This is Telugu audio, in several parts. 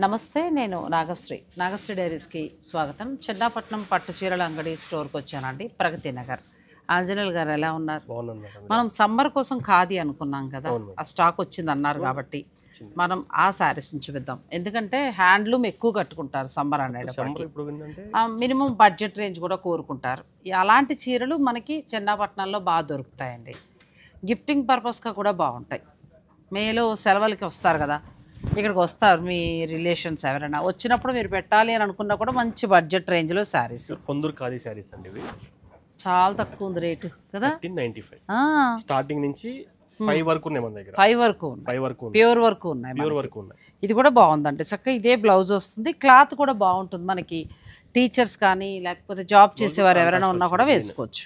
నమస్తే, నేను నాగశ్రీ డైరీస్కి స్వాగతం. చెన్నాపట్నం పట్టు చీరల అంగడి స్టోర్కి వచ్చానండి, ప్రగతి నగర్. ఆంజనేయులు గారు ఎలా ఉన్నారు? మనం సమ్మర్ కోసం ఖాదీ అనుకున్నాం కదా, ఆ స్టాక్ వచ్చింది అన్నారు కాబట్టి మనం ఆ శారీస్ చూపిద్దాం. ఎందుకంటే హ్యాండ్లూమ్ ఎక్కువ కట్టుకుంటారు సమ్మర్ అనేటప్పటికి, మినిమం బడ్జెట్ రేంజ్ కూడా కోరుకుంటారు. అలాంటి చీరలు మనకి చెన్నాపట్నంలో బాగా దొరుకుతాయండి. గిఫ్టింగ్ పర్పస్గా కూడా బాగుంటాయి. మేలో సెలవులకి వస్తారు కదా, ఇక్కడికి వస్తారు మీ రిలేషన్స్ ఎవరైనా వచ్చినప్పుడు మీరు పెట్టాలి అని అనుకున్నా కూడా మంచి బడ్జెట్ రేంజ్లో శారీస్. పొందూరు ఖాదీ శారీస్ అండి, ఇవి చాలా తక్కువ ఉంది రేటు కదా. 1395 స్టార్టింగ్ నుంచి 5 వరకు ఉన్నాయి మన దగ్గర. 5 వరకు ఉన్నాయి, ప్యూర్ వరకు ఉన్నాయి. ఇది కూడా బాగుందంటే చక్కగా ఇదే బ్లౌజ్ వస్తుంది. క్లాత్ కూడా బాగుంటుంది. మనకి టీచర్స్ కానీ లేకపోతే జాబ్ చేసేవారు ఎవరైనా ఉన్నా కూడా వేసుకోవచ్చు.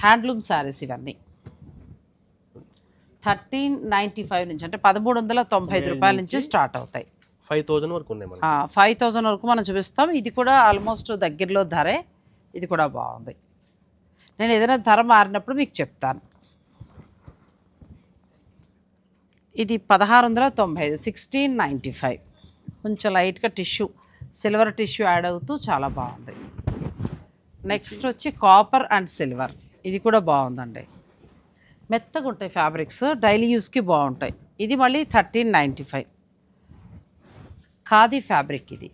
హ్యాండ్లూమ్ శారీస్ ఇవన్నీ 1395 నుంచి, అంటే 1395 రూపాయల నుంచి స్టార్ట్ అవుతాయి. 5000 వరకు ఉన్నాయి. 5000 వరకు మనం చూపిస్తాం. ఇది కూడా ఆల్మోస్ట్ దగ్గరలో ధరే. ఇది కూడా బాగుంది. నేను ఏదైనా ధర మారినప్పుడు మీకు చెప్తాను. ఇది 1695, 1695. కొంచెం లైట్గా టిష్యూ, సిల్వర్ టిష్యూ యాడ్ అవుతూ చాలా బాగుంది. నెక్స్ట్ వచ్చి కాపర్ అండ్ సిల్వర్. ఇది కూడా బాగుందండి. మెత్తగా ఉంటాయి ఫ్యాబ్రిక్స్, డైలీ యూస్కి బాగుంటాయి. ఇది మళ్ళీ 1395 ఖాదీ ఫ్యాబ్రిక్. ఇది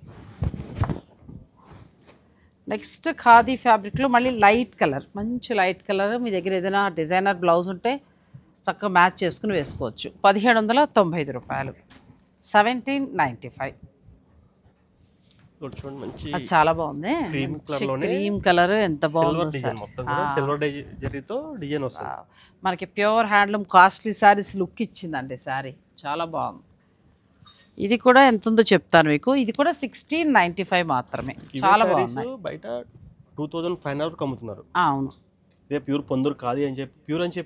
నెక్స్ట్ ఖాదీ ఫ్యాబ్రిక్లో మళ్ళీ లైట్ కలర్, మంచి లైట్ కలర్. మీ దగ్గర ఏదైనా డిజైనర్ బ్లౌజ్ ఉంటే చక్కగా మ్యాచ్ చేసుకుని వేసుకోవచ్చు. 1795 రూపాయలు, 1795. అది చాలా బాగుంది. క్రీమ్ కలర్ ఎంత బాగుంది. మనకి pure handloom costly saris look ఇచ్చిందండి శారీ, చాలా బాగుంది. ఇది కూడా ఎంత ఉందో చెప్తాను మీకు. ఇది కూడా 1695 మాత్రమే, చాలా బాగుంది. బయట 2500 అమ్ముతున్నారు. అవును, ఇదే ప్యూర్ పొందూరు ఖాదీ అని చెప్పి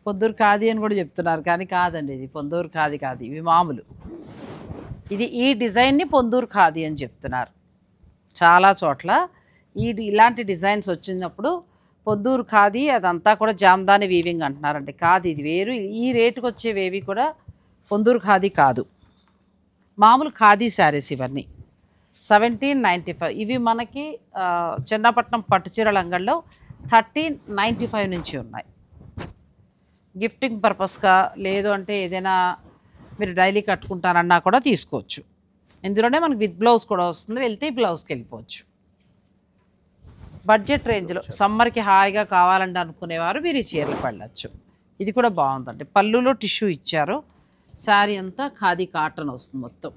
పొందూరు ఖాదీ అని కూడా చెప్తున్నారు, కానీ కాదండి, ఇది పొందూరు ఖాదీ కాదు, ఇవి మామూలు. ఇది ఈ డిజైన్ని పొందూరు ఖాదీ అని చెప్తున్నారు చాలా చోట్ల. ఇలాంటి డిజైన్స్ వచ్చినప్పుడు పొందూరు ఖాదీ, అదంతా కూడా జామ్దాని వీవింగ్ అంటున్నారండి. కాదు, ఇది వేరు. ఈ రేటుకి వచ్చేవేవి కూడా పొందూరు ఖాదీ కాదు, మామూలు ఖాదీ శారీస్ ఇవన్నీ. 1795. ఇవి మనకి చెన్నాపట్నం పట్టుచీరల అంగడిలో 1395 నుంచి ఉన్నాయి. గిఫ్టింగ్ పర్పస్గా లేదు అంటే ఏదైనా మీరు డైలీ కట్టుకుంటారన్నా కూడా తీసుకోవచ్చు. ఇందులోనే మనకి విత్ బ్లౌజ్ కూడా వస్తుంది. వెళ్తే బ్లౌజ్కి వెళ్ళిపోవచ్చు. బడ్జెట్ రేంజ్లో సమ్మర్కి హాయిగా కావాలంటే అనుకునేవారు మీరు ఈ చీరలు పడవచ్చు. ఇది కూడా బాగుందండి. పళ్ళులో టిష్యూ ఇచ్చారు. శారీ అంతా ఖాదీ కాటన్ వస్తుంది మొత్తం.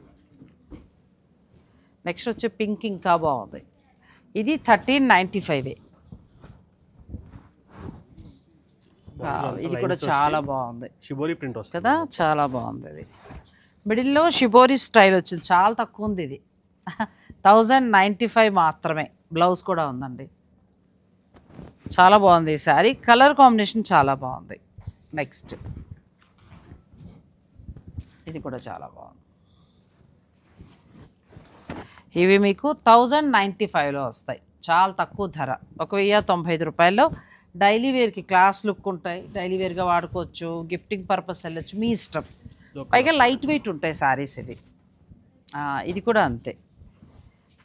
నెక్స్ట్ వచ్చే పింక్ ఇంకా బాగుంది. ఇది 1395. ఇది కూడా చాలా బాగుంది కదా, చాలా బాగుంది. ఇది మిడిల్లో షిబోరి స్టైల్ వచ్చింది, చాలా తక్కువ ఉంది. ఇది 1095 మాత్రమే. బ్లౌజ్ కూడా ఉందండి. చాలా బాగుంది ఈ శారీ. కలర్ కాంబినేషన్ చాలా బాగుంది. నెక్స్ట్ ఇది కూడా చాలా బాగుంది. ఇవి మీకు 1095లో వస్తాయి, చాలా తక్కువ ధర. 1095 రూపాయల్లో డైలీ వేర్కి క్లాస్ లుక్ ఉంటాయి. డైలీ వేర్గా వాడుకోవచ్చు, గిఫ్టింగ్ పర్పస్ వెళ్ళచ్చు, మీ ఇష్టం. పైగా లైట్ వెయిట్ ఉంటాయి శారీస్ ఇవి. ఇది కూడా అంతే,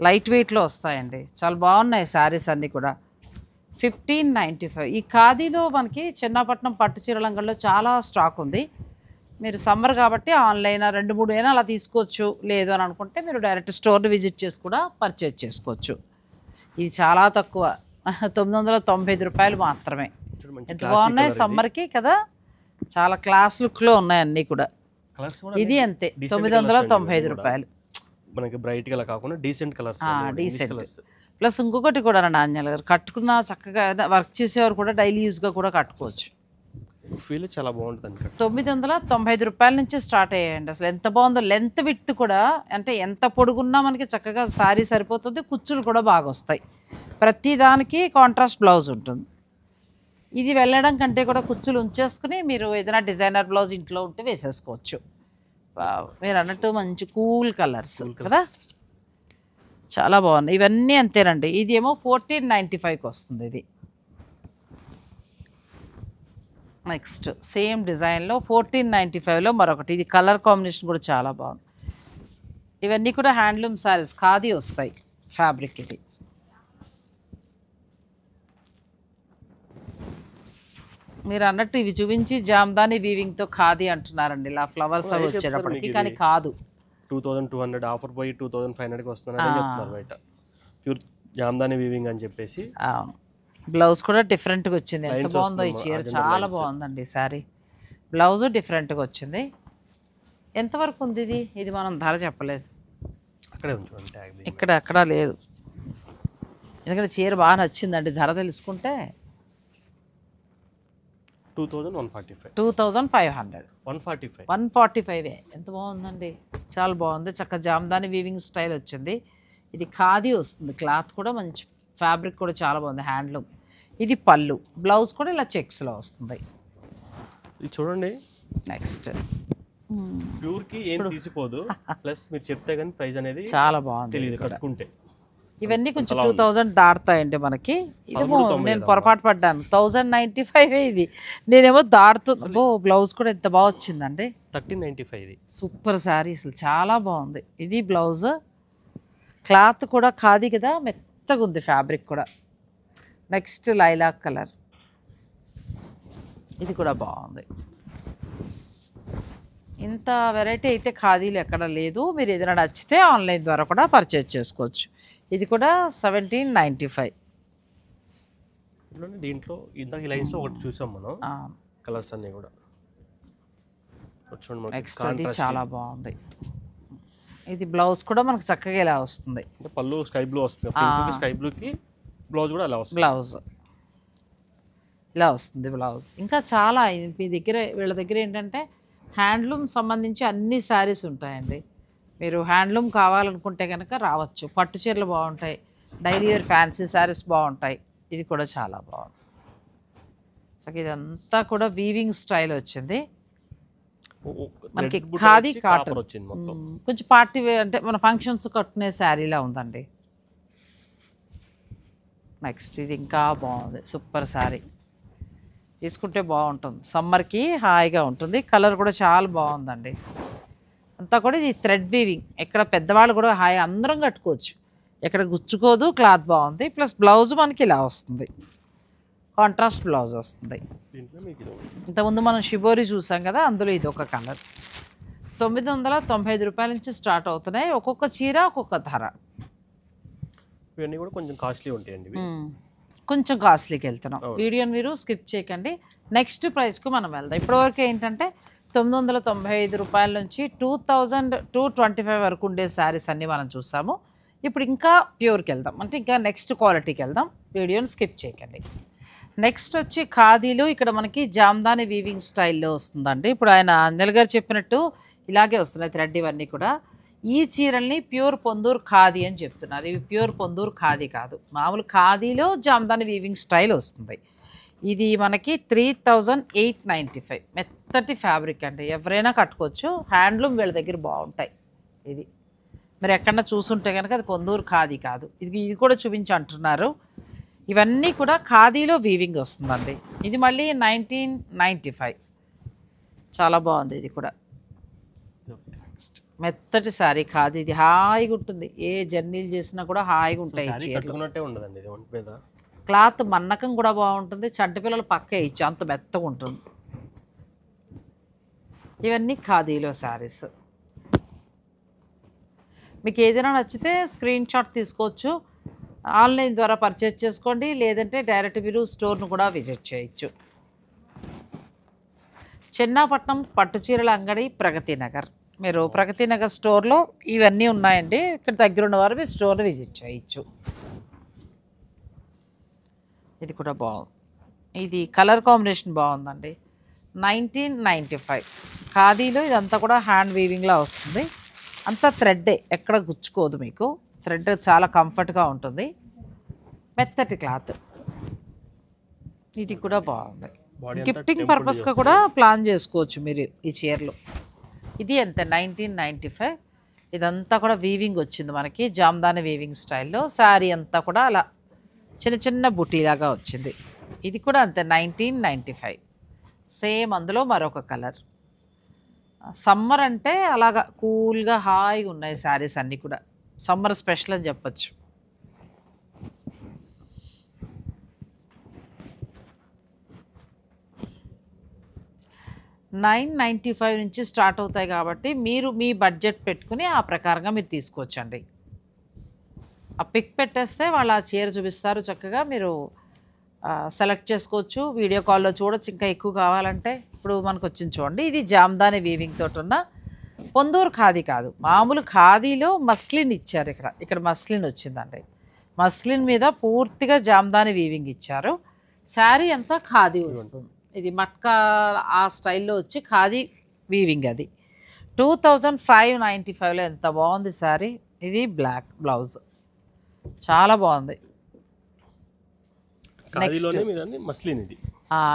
లైట్ వెయిట్లో వస్తాయండి. చాలా బాగున్నాయి శారీస్ అన్నీ కూడా. 1595. ఈ ఖాదీలో మనకి చెన్నాపట్నం పట్టు చీరల అంగడిలో చాలా స్టాక్ ఉంది. మీరు సమ్మర్ కాబట్టి ఆన్లైన్ 2-3 అయినా అలా తీసుకోవచ్చు. లేదు అని అనుకుంటే మీరు డైరెక్ట్ స్టోర్ని విజిట్ చేసి కూడా పర్చేజ్ చేసుకోవచ్చు. ఇది చాలా తక్కువ, 995 రూపాయలు మాత్రమే. ఎంత బాగున్నాయి సమ్మర్కి కదా, చాలా క్లాస్ లుక్లో ఉన్నాయి అన్నీ కూడా. ఇది అంతే, 995 రూపాయలు. మనకి బ్రైట్ గా కాకుండా డీసెంట్ కలర్స్. ప్లస్ ఇంకొకటి కూడా నాణ్యాల గారు కట్టుకున్న చక్కగా వర్క్ చేసేవారు కూడా డైలీ యూస్గా కూడా కట్టుకోవచ్చు. ఫీల్ చాలా బాగుంటుంది. 995 రూపాయల నుంచి స్టార్ట్ అయ్యాయండి. అసలు ఎంత బాగుందో. లెంత్ విడ్త్ కూడా, అంటే ఎంత పొడుగున్నా మనకి చక్కగా శారీ సరిపోతుంది. కుచ్చులు కూడా బాగా వస్తాయి. ప్రతి దానికి కాంట్రాస్ట్ బ్లౌజ్ ఉంటుంది. ఇది వెళ్ళడం కంటే కూడా కుచ్చులు ఉంచేసుకుని మీరు ఏదైనా డిజైనర్ బ్లౌజ్ ఇంట్లో ఉంటే వేసేసుకోవచ్చు. మీరు అన్నట్టు మంచి కూల్ కలర్స్ కదా, చాలా బాగున్నాయి. ఇవన్నీ అంతేనండి. ఇది ఏమో 1495కి వస్తుంది. ఇది నెక్స్ట్ సేమ్ డిజైన్లో 1495లో మరొకటి, ఇది కలర్ కాంబినేషన్ కూడా చాలా బాగుంది. ఇవన్నీ కూడా హ్యాండ్లూమ్ శారీస్, ఖాదీ వస్తాయి ఫ్యాబ్రిక్. ఇది మీరు అన్నట్టు ఇవి చూపించి జామ్దాని వీవింగ్తో ఖాదీ అంటున్నారండి, ఇలా ఫ్లవర్స్ అవి వచ్చేటప్పటికి, కానీ కాదు. 2200 ఆఫర్ పోయి 2500కి వస్తున్నారని చెప్తున్నారు బయట, ప్యూర్ జామ్దాని వీవింగ్ అని చెప్పేసి. బ్లౌజ్ కూడా డిఫరెంట్గా వచ్చింది, ఎంత బాగుందో ఈ చీర, చాలా బాగుందండి శారీ. బ్లౌజ్ డిఫరెంట్గా వచ్చింది. ఎంతవరకు ఉంది ఇది? ఇది మనం ధర చెప్పలేదు, అక్కడే ఉంచండి ట్యాగ్, ఇక్కడ అక్కడ లేదు. ఎందుకంటే చీర బాగా నచ్చిందండి, ధర తెలుసుకుంటే 2500 145 ఎంత బాగుందండి, చాలా బాగుంది. చక్కగా జామ్దాని వీవింగ్ స్టైల్ వచ్చింది. ఇది ఖాదీ వస్తుంది, క్లాత్ కూడా మంచి, ఫ్యాబ్రిక్ కూడా చాలా బాగుంది, హ్యాండ్లూమ్. ఇది పళ్ళు, బ్లౌజ్ కూడా ఇలా చెక్స్లో వస్తుంది. ఇది చూడండి. నెక్స్ట్ ప్యూర్ కి ఏం తీసిపోదు, ప్లస్ మీరు చెప్తే కానీ ప్రైస్ అనేది చాలా బాగుంది, తెలియదు కట్టుకుంటే. ఇవన్నీ కొంచెం 2000 దాటుతాయండి మనకి. ఇదేమో నేను పొరపాటు పడ్డాను, 1095 ఇది, నేనేమో దాడుతుంది. ఓ బ్లౌజ్ కూడా ఎంత బాగా వచ్చిందండి, 1395 ఇది. సూపర్ శారీ, అసలు చాలా బాగుంది. ఇది బ్లౌజ్, క్లాత్ కూడా ఖాదీ కదా, మెత్తగా ఉంది ఫ్యాబ్రిక్ కూడా. నెక్స్ట్ లైలాక్ కలర్, ఇది కూడా బాగుంది. ఇంత వెరైటీ అయితే ఖాదీలు ఎక్కడ లేదు. మీరు ఏదైనా నచ్చితే ఆన్లైన్ ద్వారా కూడా పర్చేజ్ చేసుకోవచ్చు. ఇది కూడా 1795. దీంట్లో ఇందాక లైన్స్ ఒకటి చూసాం మనం, కలర్స్ అన్ని కూడా. నెక్స్ట్ అది చాలా బాగుంది. ఇది బ్లౌజ్ కూడా మనకు చక్కగా ఇలా వస్తుంది, పళ్ళు స్కై బ్లూ వస్తుంది, స్కై బ్లూకి బ్లౌజ్ కూడా అలా వస్తుంది. బ్లౌజ్ ఇలా వస్తుంది బ్లౌజ్. ఇంకా చాలా మీ దగ్గర, వీళ్ళ దగ్గర ఏంటంటే హ్యాండ్లూమ్ సంబంధించి అన్ని శారీస్ ఉంటాయండి. మీరు హ్యాండ్లూమ్ కావాలనుకుంటే కనుక రావచ్చు. పట్టు చీరలు బాగుంటాయి, డైలీ వేర్ ఫ్యాన్సీ శారీస్ బాగుంటాయి. ఇది కూడా చాలా బాగుంది. సో ఇదంతా కూడా వీవింగ్ స్టైల్ వచ్చింది మనకి, ఖాదీ కాటన్ వచ్చింది మొత్తం. కొంచెం పార్టీ వేర్ అంటే మన ఫంక్షన్స్ కట్టుకునే శారీలా ఉందండి. నెక్స్ట్ ఇది ఇంకా బాగుంది, సూపర్ శారీ, తీసుకుంటే బాగుంటుంది, సమ్మర్కి హాయిగా ఉంటుంది. కలర్ కూడా చాలా బాగుందండి. అంతా కూడా ఇది థ్రెడ్ వీవింగ్, ఎక్కడ పెద్దవాళ్ళు కూడా హాయి అందరం కట్టుకోవచ్చు, ఎక్కడ గుచ్చుకోదు, క్లాత్ బాగుంది. ప్లస్ బ్లౌజ్ మనకి ఇలా వస్తుంది, కాంట్రాస్ట్ బ్లౌజ్ వస్తుంది. ఇంతకుముందు మనం షిబోరి చూసాం కదా, అందులో ఇది ఒక కలర్. 995 రూపాయల నుంచి స్టార్ట్ అవుతున్నాయి. ఒక్కొక్క చీర ఒక్కొక్క ధర. ఇవన్నీ కూడా కొంచెం కాస్ట్లీ ఉంటాయండి, కొంచెం కాస్ట్లీకి వెళ్తున్నాం. వీడియోని మీరు స్కిప్ చేయకండి. నెక్స్ట్ ప్రైస్కు మనం వెళ్దాం. ఇప్పటివరకు ఏంటంటే 995 రూపాయల నుంచి 2225 వరకు ఉండే శారీస్ అన్నీ మనం చూసాము. ఇప్పుడు ఇంకా ప్యూర్కి వెళ్దాం, అంటే ఇంకా నెక్స్ట్ క్వాలిటీకి వెళ్దాం. వీడియోని స్కిప్ చేయకండి. నెక్స్ట్ వచ్చి ఖాదీలు, ఇక్కడ మనకి జామ్దాని వీవింగ్ స్టైల్లో వస్తుందండి. ఇప్పుడు ఆయన అంజల్ గారు చెప్పినట్టు ఇలాగే వస్తున్నాయి థ్రెడ్ ఇవన్నీ కూడా. ఈ చీరల్ని ప్యూర్ పొందూరు ఖాదీ అని చెప్తున్నారు. ఇవి ప్యూర్ పొందూరు ఖాదీ కాదు, మామూలు ఖాదీలో జామ్దాని వీవింగ్ స్టైల్ వస్తుంది. ఇది మనకి 3895, మెత్తటి ఫ్యాబ్రిక్ అండి, ఎవరైనా కట్టుకోవచ్చు. హ్యాండ్లూమ్ వీళ్ళ దగ్గర బాగుంటాయి. ఇది మీరు ఎక్కడన్నా చూసుంటే కనుక అది పొందూరు ఖాదీ కాదు. ఇది కూడా చూపించి అంటున్నారు. ఇవన్నీ కూడా ఖాదీలో వీవింగ్ వస్తుందండి. ఇది మళ్ళీ 1995, చాలా బాగుంది. ఇది కూడా మెత్తటి శారీ ఖాదీ, ఇది హాయిగా ఉంటుంది. ఏ జర్నీలు చేసినా కూడా హాయిగా ఉంటాయి. క్లాత్ మన్నకం కూడా బాగుంటుంది, చంటి పిల్లలు పక్క వేయచ్చు, అంత మెత్తగా ఉంటుంది. ఇవన్నీ ఖాదీలో శారీస్. మీకు ఏదైనా నచ్చితే స్క్రీన్ షాట్ తీసుకోవచ్చు, ఆన్లైన్ ద్వారా పర్చేజ్ చేసుకోండి, లేదంటే డైరెక్ట్ మీరు స్టోర్ను కూడా విజిట్ చేయొచ్చు. చెన్నాపట్నం పట్టుచీరల అంగడి, ప్రగతి నగర్. మీరు ప్రగతి నగర్ స్టోర్లో ఇవన్నీ ఉన్నాయండి. ఇక్కడ దగ్గర ఉన్నవారు మీరు స్టోర్ని విజిట్ చేయొచ్చు. ఇది కూడా బాగుంది, ఇది కలర్ కాంబినేషన్ బాగుందండి. 1995 ఖాదీలో, ఇదంతా కూడా హ్యాండ్ వీవింగ్లా వస్తుంది. అంతా థ్రెడ్డే, ఎక్కడ గుచ్చుకోదు మీకు. థ్రెడ్ చాలా కంఫర్ట్గా ఉంటుంది, మెత్తటి క్లాత్. ఇది కూడా బాగుంది, గిఫ్టింగ్ పర్పస్గా కూడా ప్లాన్ చేసుకోవచ్చు మీరు ఈ చీరలు. ఇది ఎంత 1995. ఇదంతా కూడా వీవింగ్ వచ్చింది మనకి, జామ్దాని వీవింగ్ స్టైల్లో. శారీ అంతా కూడా అలా చిన్న చిన్న బుటీలాగా వచ్చింది. ఇది కూడా అంతే 1995. సేమ్ అందులో మరొక కలర్. సమ్మర్ అంటే అలాగా కూల్గా హాయిగా ఉన్నాయి శారీస్ అన్నీ కూడా, సమ్మర్ స్పెషల్ అని చెప్పచ్చు. $995 నుంచి స్టార్ట్ అవుతాయి కాబట్టి మీరు మీ బడ్జెట్ పెట్టుకుని ఆ ప్రకారంగా మీరు తీసుకోవచ్చండి. ఆ పిక్ పెట్టేస్తే వాళ్ళు ఆ చీర చూపిస్తారు, చక్కగా మీరు సెలెక్ట్ చేసుకోవచ్చు, వీడియో కాల్లో చూడొచ్చు. ఇంకా ఎక్కువ కావాలంటే ఇప్పుడు మనకు వచ్చింది చూడండి, ఇది జామ్దాని వీవింగ్ తోటి ఉన్న పొందూరు ఖాదీ కాదు, మామూలు ఖాదీలో మస్లిన్ ఇచ్చారు. ఇక్కడ మస్లిన్ వచ్చిందండి. మస్లిన్ మీద పూర్తిగా జామ్దాని వీవింగ్ ఇచ్చారు. శారీ అంతా ఖాదీ వస్తుంది. ఇది మట్కా ఆ స్టైల్లో వచ్చి ఖాదీ వీవింగ్. అది 2595లో ఎంత బాగుంది శారీ. ఇది బ్లాక్ బ్లౌజ్, చాలా బాగుంది.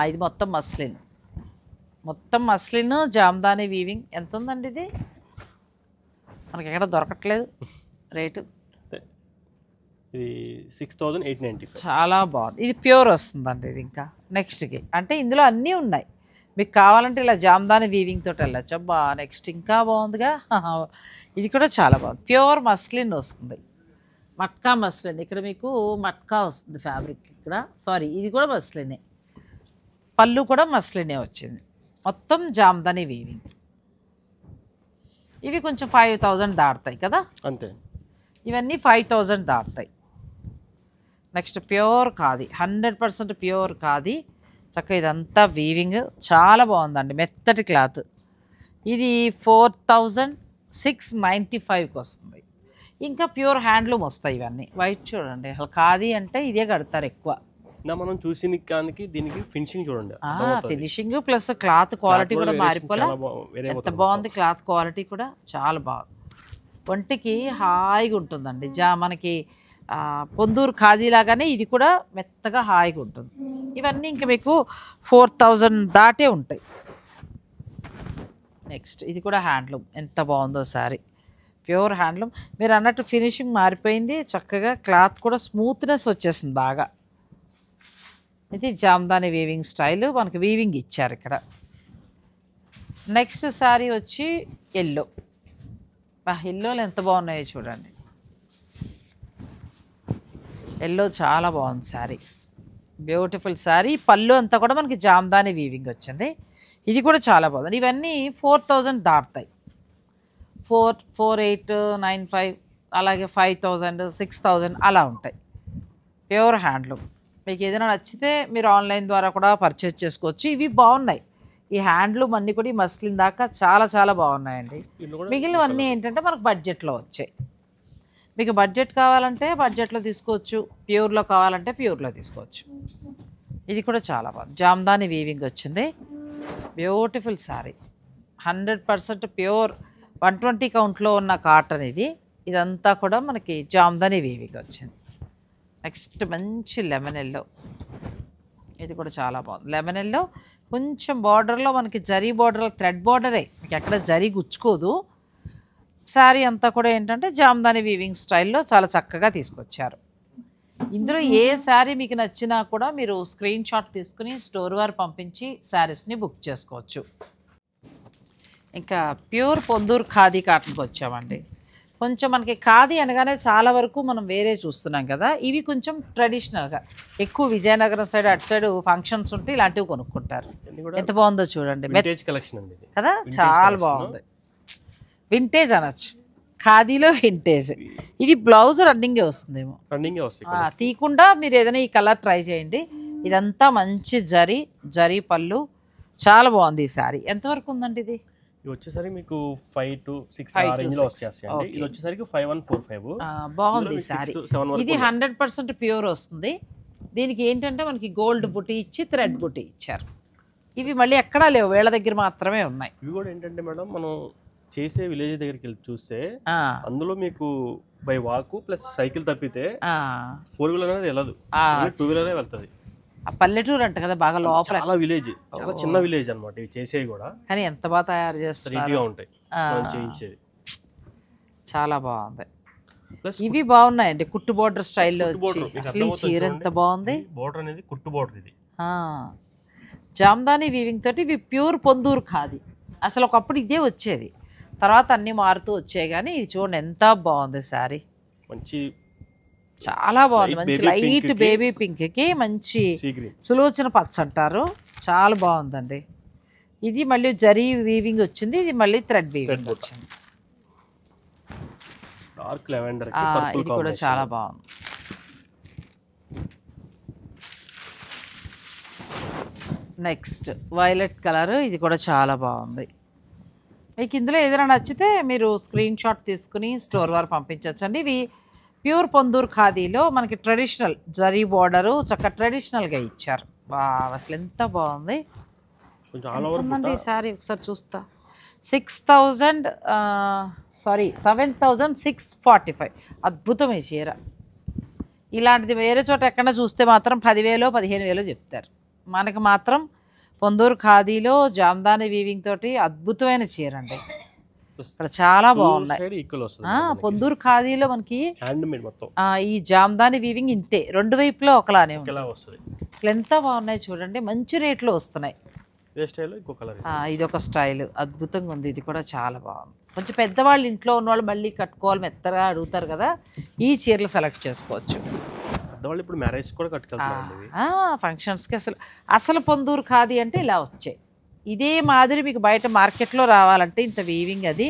ఇది మొత్తం మస్లిన్, మొత్తం మస్లిన్ జామ్దాని వీవింగ్. ఎంత ఉందండి ఇది? మనకి ఎక్కడ దొరకట్లేదు రేటు. ఇది 6895. చాలా బాగుంది. ఇది ప్యూర్ వస్తుందండి. ఇది ఇంకా నెక్స్ట్కి అంటే ఇందులో అన్నీ ఉన్నాయి. మీకు కావాలంటే ఇలా జామ్దాని వీవింగ్ తోటి వెళ్ళచ్చు. అబ్బా నెక్స్ట్ ఇంకా బాగుందిగా. ఇది కూడా చాలా బాగుంది. ప్యూర్ మస్లిన్ వస్తుంది, మట్కా మస్లిన్. ఇక్కడ మీకు మట్కా వస్తుంది ఫ్యాబ్రిక్. ఇక్కడ సారీ, ఇది కూడా మస్లినే, పళ్ళు కూడా మస్లినే వచ్చింది. మొత్తం జామ్దాని వీవింగ్. ఇవి కొంచెం 5000 దాటుతాయి కదా, అంతే. ఇవన్నీ 5000 దాటుతాయి. Next pure khadi, 100% pure khadi. చక్కగా ఇదంతా వీవింగ్ చాలా బాగుందండి, మెత్తటి క్లాత్. ఇది 4695కి వస్తుంది. ఇంకా ప్యూర్ హ్యాండ్లూమ్ వస్తాయి ఇవన్నీ. వైట్ చూడండి, అసలు ఖాదీ అంటే ఇదే కడతారు ఎక్కువ. మనం చూసిన దానికి దీనికి ఫినిషింగ్ చూడండి, ఫినిషింగ్ ప్లస్ క్లాత్ క్వాలిటీ కూడా మారిపోలే. ఎంత బాగుంది క్లాత్ క్వాలిటీ కూడా, చాలా బాగుంది. ఒంటికి హాయిగా ఉంటుందండి. మనకి పొందూరు ఖాదీ లాగానే ఇది కూడా మెత్తగా హాయిగా ఉంటుంది. ఇవన్నీ ఇంకా మీకు 4000 దాటే ఉంటాయి. నెక్స్ట్ ఇది కూడా హ్యాండ్లూమ్, ఎంత బాగుందో శారీ, ప్యూర్ హ్యాండ్లూమ్. మీరు అన్నట్టు ఫినిషింగ్ మారిపోయింది, చక్కగా క్లాత్ కూడా స్మూత్నెస్ వచ్చేసింది బాగా. ఇది జామ్దాని వీవింగ్ స్టైల్, మనకి వీవింగ్ ఇచ్చారు ఇక్కడ. నెక్స్ట్ శారీ వచ్చి ఎల్లో. ఎల్లోలు ఎంత బాగున్నాయో చూడండి. ఎల్లో చాలా బాగుంది శారీ, బ్యూటిఫుల్ శారీ. పళ్ళు అంతా కూడా మనకి జామ్దాని వీవింగ్ వచ్చింది. ఇది కూడా చాలా బాగుంది. ఇవన్నీ 4000 దాటుతాయి. 4895, అలాగే 5000, 6000 అలా ఉంటాయి. Pure handloom. మీకు ఏదైనా నచ్చితే మీరు ఆన్లైన్ ద్వారా కూడా పర్చేజ్ చేసుకోవచ్చు. ఇవి బాగున్నాయి. ఈ హ్యాండ్లూమ్ అన్నీ కూడా ఈ మస్లిన్ దాకా చాలా చాలా బాగున్నాయండి. మిగిలినవన్నీ ఏంటంటే మనకు బడ్జెట్లో వచ్చాయి. మీకు బడ్జెట్ కావాలంటే బడ్జెట్లో తీసుకోవచ్చు, ప్యూర్లో కావాలంటే ప్యూర్లో తీసుకోవచ్చు. ఇది కూడా చాలా బాగుంది, జామ్దాని వీవింగ్ వచ్చింది. బ్యూటిఫుల్ శారీ, 100% ప్యూర్ 120 కౌంట్లో ఉన్న కాటన్ ఇది. ఇదంతా కూడా మనకి జామ్దాని వీవింగ్ వచ్చింది. నెక్స్ట్ మంచి లెమన్ ఎల్లో, ఇది కూడా చాలా బాగుంది. లెమన్ ఎల్లో కొంచెం బార్డర్లో మనకి జరీ బార్డర్, థ్రెడ్ బార్డరే, మీకు ఎక్కడ జరీ గుచ్చుకోదు. శారీ అంతా కూడా ఏంటంటే జామ్దాని వీవింగ్ స్టైల్లో చాలా చక్కగా తీసుకొచ్చారు. ఇందులో ఏ శారీ మీకు నచ్చినా కూడా మీరు స్క్రీన్ షాట్ తీసుకుని స్టోర్ వారు పంపించి శారీస్ని బుక్ చేసుకోవచ్చు. ఇంకా ప్యూర్ పొందూరు ఖాదీ కాటన్కి వచ్చామండి. కొంచెం మనకి ఖాదీ అనగానే చాలా వరకు మనం వేరే చూస్తున్నాం కదా, ఇవి కొంచెం ట్రెడిషనల్గా ఎక్కువ విజయనగరం సైడ్ అటు సైడ్ ఫంక్షన్స్ ఉంటే ఇలాంటివి కొనుక్కుంటారు. ఎంత బాగుందో చూడండి, కదా చాలా బాగుంది. వింటేజ్ అనొచ్చు, ఖాదీలో వింటేజ్. ఇది బ్లౌజ్ రన్నింగే వస్తుందేమో, తీయకుండా మీరు ఏదైనా ఈ కలర్ ట్రై చేయండి. ఇదంతా మంచి జరీ పళ్ళు, చాలా బాగుంది ఈ శారీ. ఎంతవరకు ఉందండి ఇది? వచ్చేసరికి మీకు 5 to 6 రేంజ్ లో వచ్చేస్తాయండి. ఇది వచ్చేసరికి 5145. బాగుంది శారీ. ఇది 100% ప్యూర్ వస్తుంది. దీనికి ఏంటంటే మనకి గోల్డ్ బుటీ ఇచ్చి థ్రెడ్ బుటీ ఇచ్చారు. ఇవి మళ్ళీ ఎక్కడా లేవు, వీళ్ళ దగ్గర మాత్రమే ఉన్నాయి. ఇవి కూడా ఏంటంటే మేడం, మనం చేసే విలేజ్ దగ్గరికి వెళ్ళి చూస్తే అందులో మీకు బై వాక్ ప్లస్ సైకిల్ తప్పితే 4 వీలర్ అనేది వెళ్ళదు, 2 వీలరే వెళ్తుంది. ఆ పల్లెటూరు అంట కదా, బాగా లోపల, చాలా విలేజ్, చాలా చిన్న విలేజ్ అన్నమాట. ఇవి చేసేవి కూడా కానీ ఎంత బాగా తయారు చేస్తారు, ఉంటాయి చేయించేది. చాలా బాగుంది. ఇవి బాగున్నాయండి, కుట్టు బోర్డర్ స్టైల్లో వచ్చి. అసలు ఈ చీర ఎంత బాగుంది. బోర్డర్ అనేది కుట్టు బోర్డర్. ఇది జామ్దాని వీవింగ్ తోటి ఇవి ప్యూర్ పొందూరు ఖాదీ. అసలు ఒకప్పుడు ఇదే వచ్చేది, తర్వాత అన్నీ మారుతూ వచ్చాయి. కానీ ఇది చూడండి ఎంత బాగుంది శారీ, మంచి చాలా బాగుంది. మంచి లైట్ బేబీ పింక్కి మంచి సులోచన పచ్చ అంటారు, చాలా బాగుందండి. ఇది మళ్ళీ జరీ వీవింగ్ వచ్చింది, ఇది మళ్ళీ థ్రెడ్ వీవింగ్ వచ్చింది. ఇది కూడా చాలా బాగుంది. నెక్స్ట్ వైలెట్ కలర్, ఇది కూడా చాలా బాగుంది. మీకు ఇందులో ఏదైనా నచ్చితే మీరు స్క్రీన్ షాట్ తీసుకుని స్టోర్ వారు పంపించవచ్చు అండి. ఇవి ప్యూర్ పొందూరు ఖాదీలో మనకి ట్రెడిషనల్ జరీ బార్డరు చక్కగా ట్రెడిషనల్గా ఇచ్చారు. అసలు ఎంత బాగుంది ఉందండి ఈ శారీ. ఒకసారి చూస్తా. 7,645 అద్భుతం ఈ చీర. ఇలాంటిది వేరే చోట ఎక్కడ చూస్తే మాత్రం 10,000 15,000 చెప్తారు. మనకు మాత్రం పొందూరు ఖాదీలో జామ్దాని వీవింగ్ తోటి అద్భుతమైన చీర అండి. ఇక్కడ చాలా బాగున్నాయి. పొందూరు ఖాదీలో మనకి ఈ జామ్దాని వీవింగ్ ఇంతే, రెండు వైపులో ఒకలానే ఉంటుంది. అసలు ఎంత బాగున్నాయి చూడండి, మంచి రేట్లో వస్తున్నాయి. ఇది ఒక స్టైల్ అద్భుతంగా ఉంది. ఇది కూడా చాలా బాగుంది. కొంచెం పెద్దవాళ్ళు ఇంట్లో ఉన్నవాళ్ళు మళ్ళీ కట్టుకోవాలి మెత్తగా అడుగుతారు కదా, ఈ చీరలు సెలెక్ట్ చేసుకోవచ్చు. ఇప్పుడు మ్యారేజ్ కూడా కట్టుకెళ్తారు ఫంక్షన్స్కి. అసలు పొందూరు ఖాదీ అంటే ఇలా వచ్చాయి. ఇదే మాదిరి మీకు బయట మార్కెట్లో రావాలంటే ఇంత వీవింగ్ అది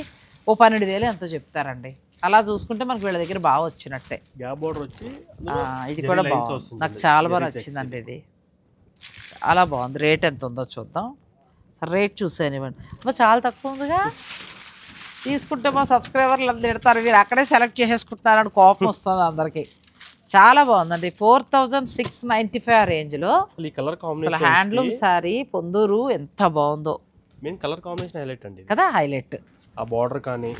12,000 ఎంతో చెప్తారండి. అలా చూసుకుంటే మనకు వీళ్ళ దగ్గర బాగా వచ్చినట్టే. ఇది కూడా బాగుంది, నాకు చాలా బాగా నచ్చిందండి. ఇది చాలా బాగుంది. రేట్ ఎంత ఉందో చూద్దాం. సరే రేట్ చూసానివ్వండి. చాలా తక్కువ ఉందిగా, తీసుకుంటే మా సబ్స్క్రైబర్లు అందరూ తిడతారు, మీరు అక్కడే సెలెక్ట్ చేసేసుకుంటున్నారని కోపం వస్తుంది అందరికీ. చాలా బాగుందండి. 4,695 రేంజ్లో అసలు హ్యాండ్లూమ్ శారీ పొందూరు ఎంత బాగుందో. కలర్ కాంబినేషన్ హైలైట్ అండి కదా, హైలైట్. ఆ బార్డర్ కానీ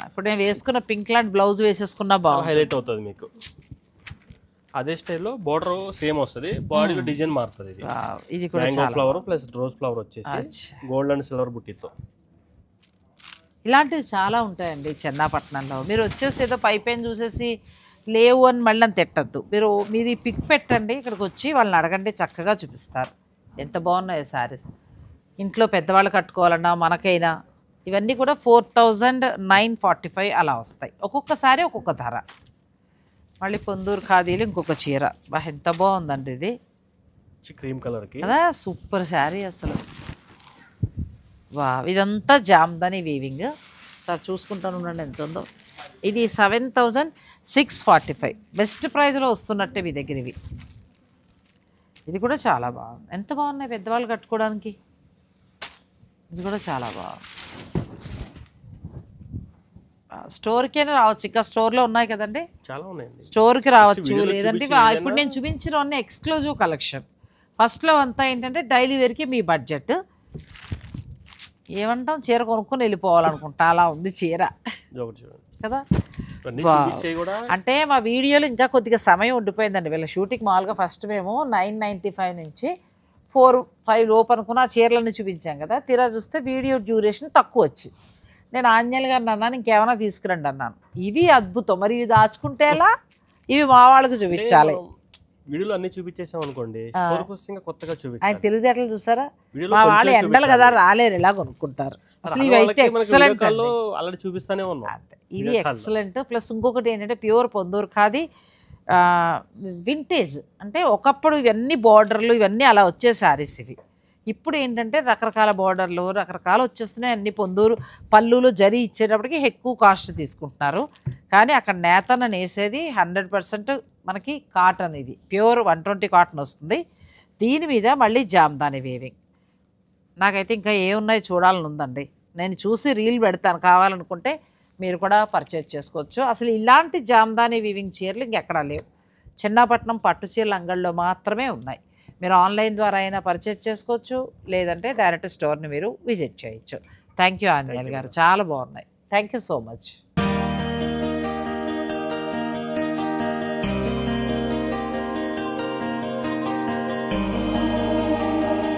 ఇప్పుడు నేను వేసుకున్న పింక్ లాంటి బ్లౌజ్ వేసేసుకున్నా బాగా హైలైట్ అవుతుంది మీకు. అదే స్టైల్లో బార్డర్ సేమ్ వస్తుంది, బాడీలో డిజైన్ మారుతుంది. ఇది కూడా ఫ్లవర్ ప్లస్ రోజ్ ఫ్లవర్ వచ్చేసి గోల్డ్ అండ్ సిల్వర్ బుట్టితో. ఇలాంటివి చాలా ఉంటాయండి చెన్నాపట్నంలో. మీరు వచ్చేసి ఏదో పైపైన చూసేసి లేవు అని మళ్ళీ తిట్టద్దు. మీరు ఈ పిక్ పెట్టండి, ఇక్కడికి వచ్చి వాళ్ళని అడగండి, చక్కగా చూపిస్తారు. ఎంత బాగున్నాయి శారీస్. ఇంట్లో పెద్దవాళ్ళు కట్టుకోవాలన్నా మనకైనా ఇవన్నీ కూడా 4,945 అలా వస్తాయి. ఒక్కొక్క శారీ ఒక్కొక్క ధర. మళ్ళీ పొందూరు ఖాదీలు ఇంకొక చీర, ఎంత బాగుందండి ఇది, క్రీమ్ కలర్ కదా, సూపర్ శారీ అసలు. ఇదంతా జామ్దాని వీవింగ్. సార్ చూసుకుంటాను ఉండండి ఎంత ఉందో. ఇది 7,645 బెస్ట్ ప్రైజ్లో వస్తున్నట్టే మీ దగ్గర ఇవి. ఇది కూడా చాలా బాగుంది. ఎంత బాగున్నాయి పెద్దవాళ్ళు కట్టుకోవడానికి. ఇది కూడా చాలా బాగుంది. స్టోర్కైనా రావచ్చు, ఇంకా స్టోర్లో ఉన్నాయి కదండి, చాలా ఉన్నాయి. స్టోర్కి రావచ్చు, లేదంటే ఇప్పుడు నేను చూపించిన ఎక్స్క్లూజివ్ కలెక్షన్. ఫస్ట్లో అంతా ఏంటంటే డైలీ వేర్కి మీ బడ్జెట్ ఏమంటాం, చీర కొనుక్కొని వెళ్ళిపోవాలనుకుంటా అలా ఉంది చీర కదా. అంటే మా వీడియోలో ఇంకా కొద్దిగా సమయం ఉండిపోయిందండి. వీళ్ళ షూటింగ్ మామూలుగా ఫస్ట్ మేము 995 నుంచి 4-5 లోపు అనుకున్న ఆ చీరలన్నీ చూపించాం కదా. తీరా చూస్తే వీడియో డ్యూరేషన్ తక్కువ వచ్చి నేను ఆంజనేయులు గారిని అన్నాను, ఇంకేమైనా తీసుకురండి అన్నాను. ఇవి అద్భుతం, మరి ఇవి దాచుకుంటే ఎలా, ఇవి మా వాళ్ళకి చూపించాలి. వీడియోలో అన్ని చూపించేసాం అనుకోండి, కొత్తగా చూపించాలి. ఆయన తెలివితేటలు చూసారా, మా వాళ్ళు ఎండలు కదా రాలేరు, ఇలా కొనుక్కుంటారు. అసలు ఇవి అయితే ఎక్సలెంట్, చూపిస్తానే ఉన్నాం. ఇవి ఎక్సలెంట్. ప్లస్ ఇంకొకటి ఏంటంటే ప్యూర్ పొందూరు ఖాదీ వింటేజ్. అంటే ఒకప్పుడు ఇవన్నీ బార్డర్లు ఇవన్నీ అలా వచ్చే శారీస్ ఇవి. ఇప్పుడు ఏంటంటే రకరకాల బార్డర్లు రకరకాలు వచ్చేస్తున్నాయి. అన్ని పొందూరు పళ్ళులు జరీ ఇచ్చేటప్పటికి ఎక్కువ కాస్ట్ తీసుకుంటున్నారు. కానీ అక్కడ నేతన నేసేది 100% మనకి కాటన్. ఇది ప్యూర్ 120 కాటన్ వస్తుంది. దీని మీద మళ్ళీ జామ్దాని వీవింగ్. నాకైతే ఇంకా ఏమున్నాయి చూడాలని ఉందండి. నేను చూసి రీల్ పెడతాను, కావాలనుకుంటే మీరు కూడా పర్చేజ్ చేసుకోవచ్చు. అసలు ఇలాంటి జామ్దాని వీవింగ్ చీరలు ఇంకెక్కడా లేవు. చిన్నపట్నం పట్టు చీరల అంగళ్ళలో మాత్రమే ఉన్నాయి. మీరు ఆన్లైన్ ద్వారా అయినా పర్చేజ్ చేసుకోవచ్చు, లేదంటే డైరెక్ట్ స్టోర్ని మీరు విజిట్ చేయొచ్చు. థ్యాంక్ యూ ఆంజనేయులు గారు, చాలా బాగున్నాయి. Thank you so much.